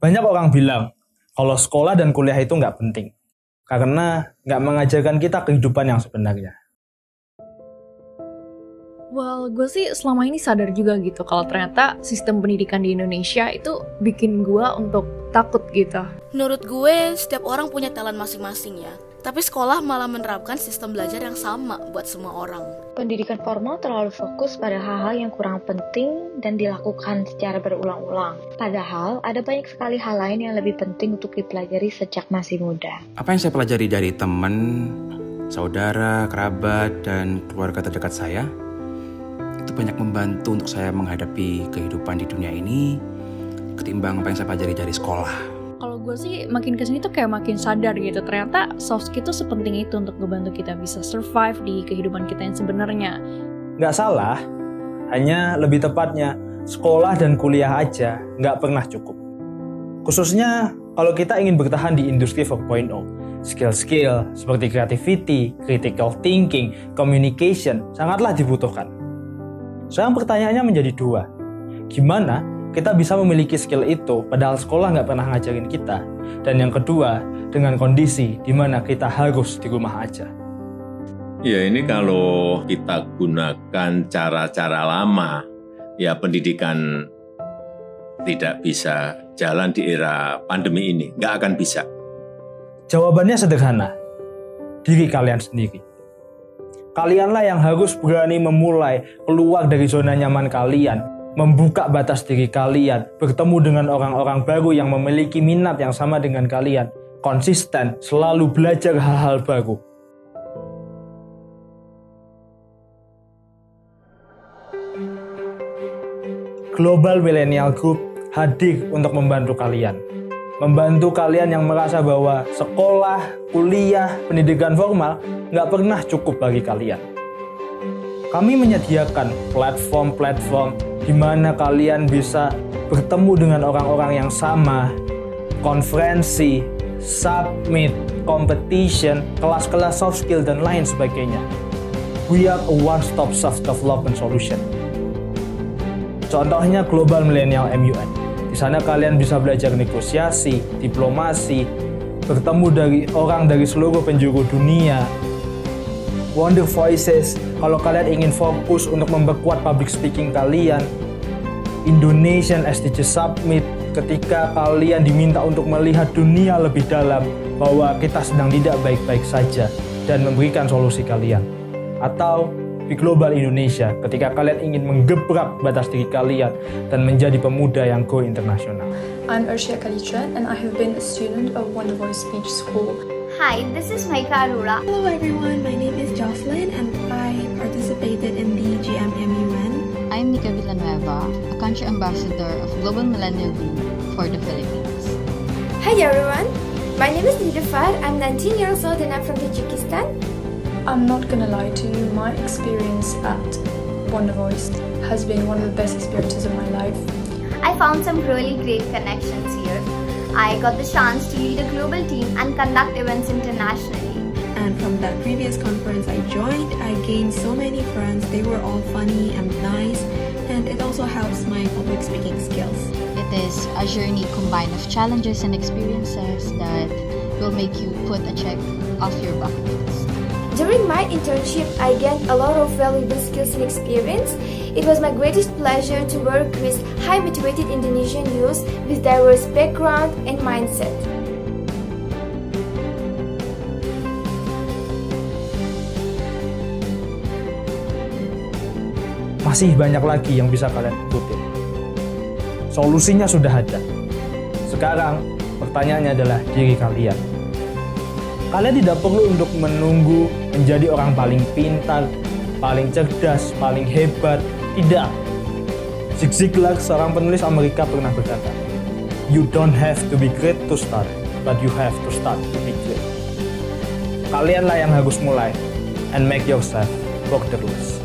Banyak orang bilang kalau sekolah dan kuliah itu nggak penting karena nggak mengajarkan kita kehidupan yang sebenarnya. Well, gue sih selama ini sadar juga gitu kalau ternyata sistem pendidikan di Indonesia itu bikin gue untuk takut gitu. Menurut gue, setiap orang punya talent masing-masing ya. Tapi sekolah malah menerapkan sistem belajar yang sama buat semua orang. Pendidikan formal terlalu fokus pada hal-hal yang kurang penting dan dilakukan secara berulang-ulang. Padahal ada banyak sekali hal lain yang lebih penting untuk dipelajari sejak masih muda. Apa yang saya pelajari dari teman, saudara, kerabat, dan keluarga terdekat saya itu banyak membantu untuk saya menghadapi kehidupan di dunia ini ketimbang apa yang saya pelajari dari sekolah. Kalau gue sih makin kesini tuh kayak makin sadar gitu, ternyata soft skill tuh sepenting itu untuk ngebantu kita bisa survive di kehidupan kita yang sebenarnya. Nggak salah, hanya lebih tepatnya sekolah dan kuliah aja nggak pernah cukup. Khususnya kalau kita ingin bertahan di industri 4.0. Skill-skill seperti creativity, critical thinking, communication sangatlah dibutuhkan. Sekarang pertanyaannya menjadi dua. Gimana kita bisa memiliki skill itu padahal sekolah nggak pernah ngajarin kita? Dan yang kedua, dengan kondisi di mana kita harus di rumah aja. Ya ini kalau kita gunakan cara-cara lama, ya pendidikan tidak bisa jalan di era pandemi ini, nggak akan bisa. Jawabannya sederhana, diri kalian sendiri. Kalianlah yang harus berani memulai keluar dari zona nyaman kalian, membuka batas diri kalian, bertemu dengan orang-orang baru yang memiliki minat yang sama dengan kalian, konsisten, selalu belajar hal-hal baru. Global Millennial Group hadir untuk membantu kalian. Membantu kalian yang merasa bahwa sekolah, kuliah, pendidikan formal nggak pernah cukup bagi kalian. Kami menyediakan platform-platform di mana kalian bisa bertemu dengan orang-orang yang sama, konferensi, summit, competition, kelas-kelas soft skill, dan lain sebagainya. We are a one-stop soft development solution. Contohnya Global Millennial MUN. Di sana kalian bisa belajar negosiasi, diplomasi, bertemu dari seluruh penjuru dunia. Wonder Voices, kalau kalian ingin fokus untuk memperkuat public speaking kalian. Indonesian SDG Summit, ketika kalian diminta untuk melihat dunia lebih dalam, bahwa kita sedang tidak baik-baik saja, dan memberikan solusi kalian. Atau di Global Indonesia, ketika kalian ingin menggebrak batas diri kalian dan menjadi pemuda yang go internasional. I'm Arshia Kalicha and I have been a student of Wonder Voice Speech School. Hi, this is Maika Arora. Hello everyone, my name is Jocelyn and I participated in the GMMUN. I'm Nika Villanueva, a country ambassador of Global Millennial Group for the Philippines. Hi everyone, my name is Nidafar. I'm 19 years old and I'm from Tajikistan. I'm not gonna lie to you, my experience at Wonder Voice has been one of the best experiences of my life. I found some really great connections here. I got the chance to lead a global team and conduct events internationally. And from that previous conference I joined, I gained so many friends. They were all funny and nice, and it also helps my public speaking skills. It is a journey combined of challenges and experiences that will make you put a check off your bucket list. During my internship, I gained a lot of valuable skills and experience. It was my greatest pleasure to work with high-motivated Indonesian youth with diverse background and mindset. Masih banyak lagi yang bisa kalian ikutin. Solusinya sudah ada. Sekarang, pertanyaannya adalah diri kalian. Kalian tidak perlu untuk menunggu menjadi orang paling pintar, paling cerdas, paling hebat. Tidak. Zig Ziglar, seorang penulis Amerika, pernah berkata, "You don't have to be great to start, but you have to start to be great." Kalianlah yang harus mulai and make yourself borderless.